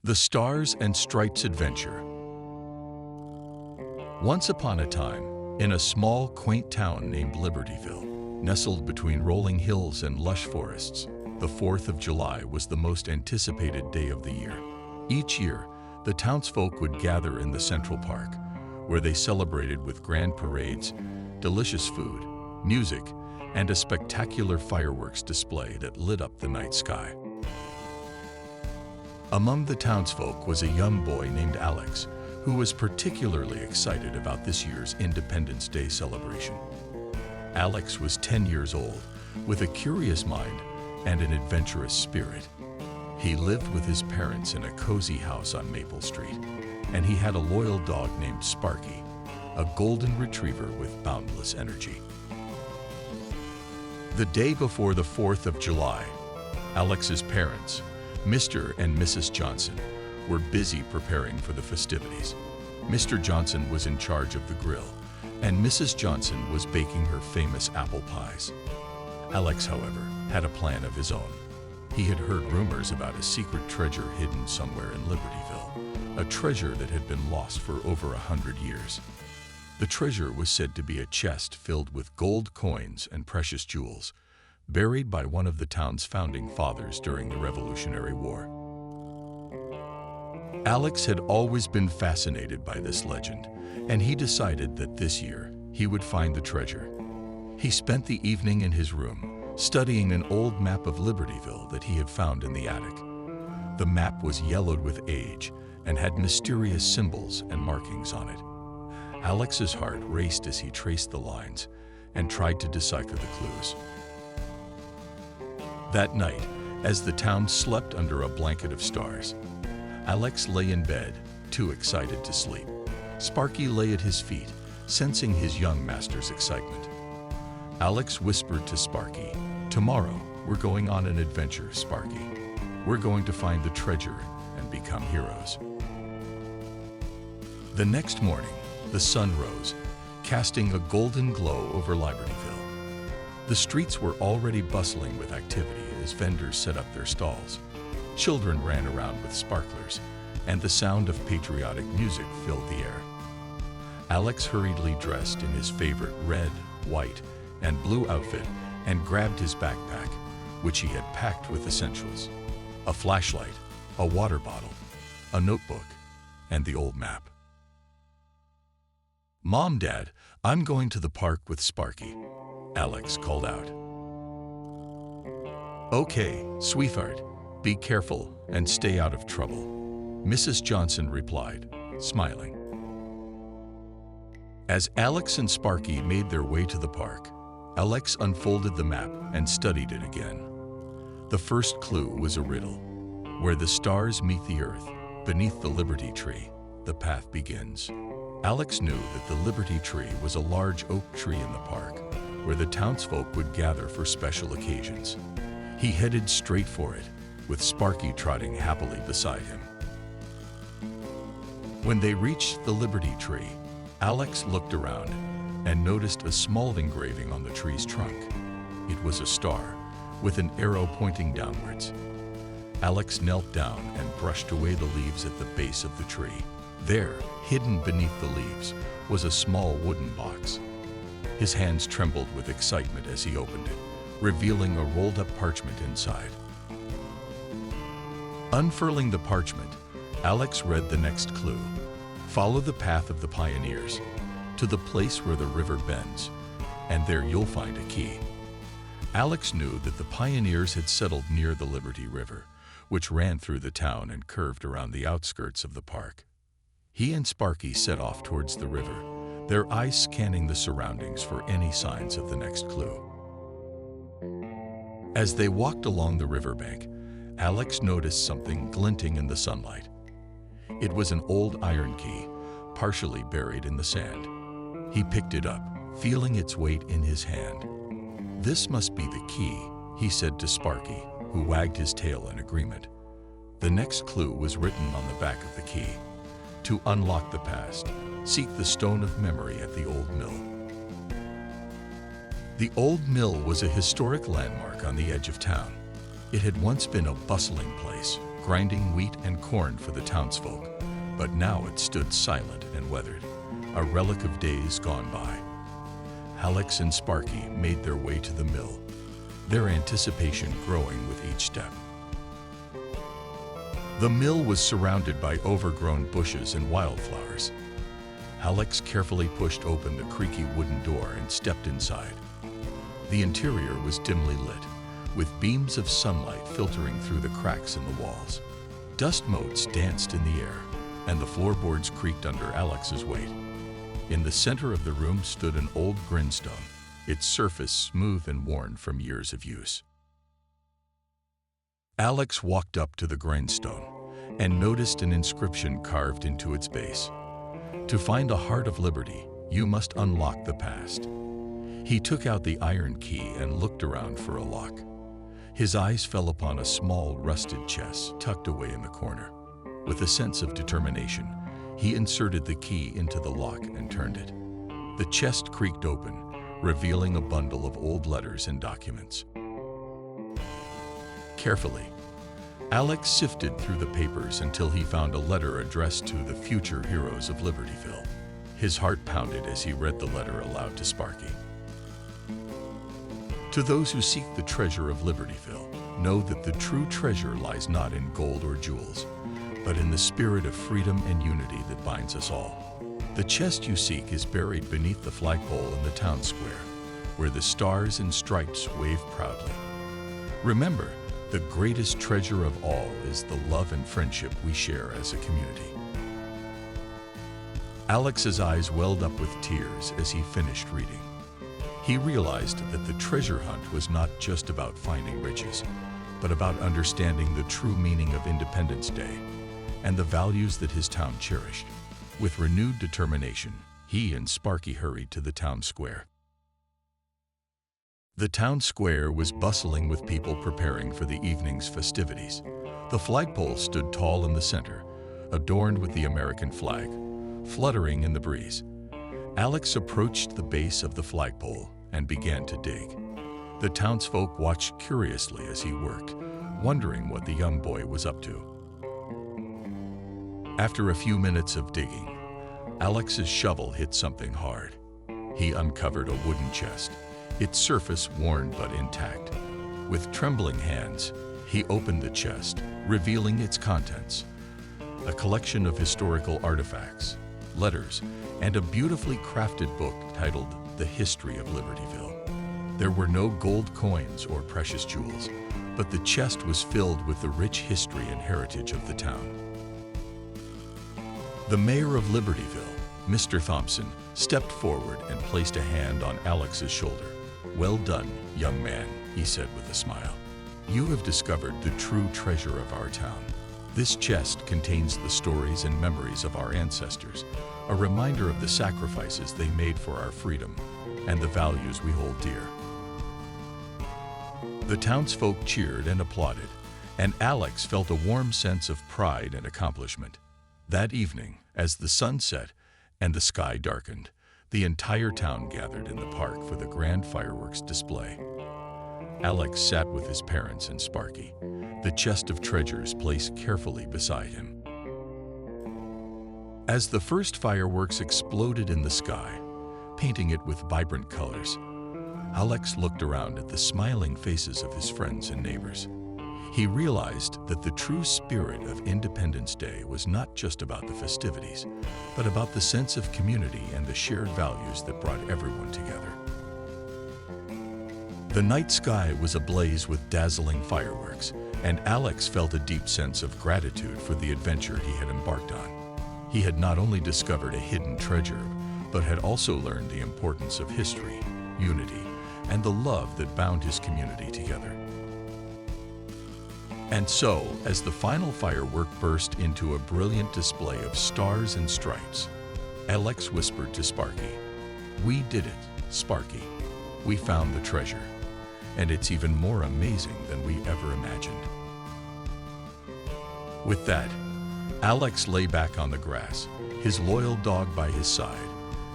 The Stars and Stripes Adventure. Once upon a time, in a small, quaint town named Libertyville, nestled between rolling hills and lush forests, the 4th of July was the most anticipated day of the year. Each year, the townsfolk would gather in the Central Park, where they celebrated with grand parades, delicious food, music, and a spectacular fireworks display that lit up the night sky. Among the townsfolk was a young boy named Alex, who was particularly excited about this year's Independence Day celebration. Alex was 10 years old, with a curious mind and an adventurous spirit. He lived with his parents in a cozy house on Maple Street, and he had a loyal dog named Sparky, a golden retriever with boundless energy. The day before the 4th of July, Alex's parents, Mr. and Mrs. Johnson, were busy preparing for the festivities. Mr. Johnson was in charge of the grill, and Mrs. Johnson was baking her famous apple pies. Alex, however, had a plan of his own. He had heard rumors about a secret treasure hidden somewhere in Libertyville, a treasure that had been lost for over 100 years. The treasure was said to be a chest filled with gold coins and precious jewels, buried by one of the town's founding fathers during the Revolutionary War. Alex had always been fascinated by this legend, and he decided that this year he would find the treasure. He spent the evening in his room, studying an old map of Libertyville that he had found in the attic. The map was yellowed with age and had mysterious symbols and markings on it. Alex's heart raced as he traced the lines and tried to decipher the clues. That night, as the town slept under a blanket of stars, Alex lay in bed, too excited to sleep. Sparky lay at his feet, sensing his young master's excitement. Alex whispered to Sparky, "Tomorrow, we're going on an adventure, Sparky. We're going to find the treasure and become heroes." The next morning, the sun rose, casting a golden glow over Libertyville. The streets were already bustling with activity as vendors set up their stalls. Children ran around with sparklers, and the sound of patriotic music filled the air. Alex hurriedly dressed in his favorite red, white, and blue outfit and grabbed his backpack, which he had packed with essentials: a flashlight, a water bottle, a notebook, and the old map. "Mom, Dad, I'm going to the park with Sparky," Alex called out. "Okay, sweetheart, be careful and stay out of trouble," Mrs. Johnson replied, smiling. As Alex and Sparky made their way to the park, Alex unfolded the map and studied it again. The first clue was a riddle. Where the stars meet the earth, beneath the Liberty Tree, the path begins. Alex knew that the Liberty Tree was a large oak tree in the park, where the townsfolk would gather for special occasions. He headed straight for it, with Sparky trotting happily beside him. When they reached the Liberty Tree, Alex looked around and noticed a small engraving on the tree's trunk. It was a star, with an arrow pointing downwards. Alex knelt down and brushed away the leaves at the base of the tree. There, hidden beneath the leaves, was a small wooden box. His hands trembled with excitement as he opened it, revealing a rolled-up parchment inside. Unfurling the parchment, Alex read the next clue: "Follow the path of the pioneers to the place where the river bends, and there you'll find a key." Alex knew that the pioneers had settled near the Liberty River, which ran through the town and curved around the outskirts of the park. He and Sparky set off towards the river, their eyes scanning the surroundings for any signs of the next clue. As they walked along the riverbank, Alex noticed something glinting in the sunlight. It was an old iron key, partially buried in the sand. He picked it up, feeling its weight in his hand. "This must be the key," he said to Sparky, who wagged his tail in agreement. The next clue was written on the back of the key: "To unlock the past, seek the stone of memory at the old mill." The old mill was a historic landmark on the edge of town. It had once been a bustling place, grinding wheat and corn for the townsfolk, but now it stood silent and weathered, a relic of days gone by. Alex and Sparky made their way to the mill, their anticipation growing with each step. The mill was surrounded by overgrown bushes and wildflowers. Alex carefully pushed open the creaky wooden door and stepped inside. The interior was dimly lit, with beams of sunlight filtering through the cracks in the walls. Dust motes danced in the air, and the floorboards creaked under Alex's weight. In the center of the room stood an old grindstone, its surface smooth and worn from years of use. Alex walked up to the grindstone and noticed an inscription carved into its base. To find a heart of liberty, you must unlock the past. He took out the iron key and looked around for a lock. His eyes fell upon a small, rusted chest tucked away in the corner. With a sense of determination, he inserted the key into the lock and turned it. The chest creaked open, revealing a bundle of old letters and documents. Carefully, Alex sifted through the papers until he found a letter addressed to the future heroes of Libertyville. His heart pounded as he read the letter aloud to Sparky. To those who seek the treasure of Libertyville, know that the true treasure lies not in gold or jewels, but in the spirit of freedom and unity that binds us all. The chest you seek is buried beneath the flagpole in the town square, where the stars and stripes wave proudly. Remember, the greatest treasure of all is the love and friendship we share as a community. Alex's eyes welled up with tears as he finished reading. He realized that the treasure hunt was not just about finding riches, but about understanding the true meaning of Independence Day and the values that his town cherished. With renewed determination, he and Sparky hurried to the town square. The town square was bustling with people preparing for the evening's festivities. The flagpole stood tall in the center, adorned with the American flag, fluttering in the breeze. Alex approached the base of the flagpole and began to dig. The townsfolk watched curiously as he worked, wondering what the young boy was up to. After a few minutes of digging, Alex's shovel hit something hard. He uncovered a wooden chest, its surface worn but intact. With trembling hands, he opened the chest, revealing its contents: a collection of historical artifacts, letters, and a beautifully crafted book titled The History of Libertyville. There were no gold coins or precious jewels, but the chest was filled with the rich history and heritage of the town. The mayor of Libertyville, Mr. Thompson, stepped forward and placed a hand on Alex's shoulder. "Well done, young man," he said with a smile. "You have discovered the true treasure of our town. This chest contains the stories and memories of our ancestors, a reminder of the sacrifices they made for our freedom and the values we hold dear." The townsfolk cheered and applauded, and Alex felt a warm sense of pride and accomplishment. That evening, as the sun set and the sky darkened, the entire town gathered in the park for the grand fireworks display. Alex sat with his parents and Sparky, the chest of treasures placed carefully beside him. As the first fireworks exploded in the sky, painting it with vibrant colors, Alex looked around at the smiling faces of his friends and neighbors. He realized that the true spirit of Independence Day was not just about the festivities, but about the sense of community and the shared values that brought everyone together. The night sky was ablaze with dazzling fireworks, and Alex felt a deep sense of gratitude for the adventure he had embarked on. He had not only discovered a hidden treasure, but had also learned the importance of history, unity, and the love that bound his community together. And so, as the final firework burst into a brilliant display of stars and stripes, Alex whispered to Sparky, "We did it, Sparky. We found the treasure, and it's even more amazing than we ever imagined." With that, Alex lay back on the grass, his loyal dog by his side,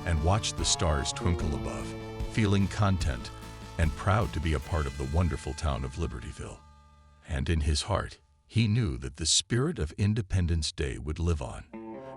and watched the stars twinkle above, feeling content and proud to be a part of the wonderful town of Libertyville. And in his heart, He knew that the spirit of Independence Day would live on,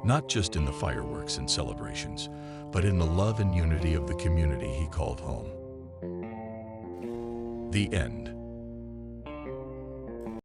not just in the fireworks and celebrations, but in the love and unity of the community he called home. The end.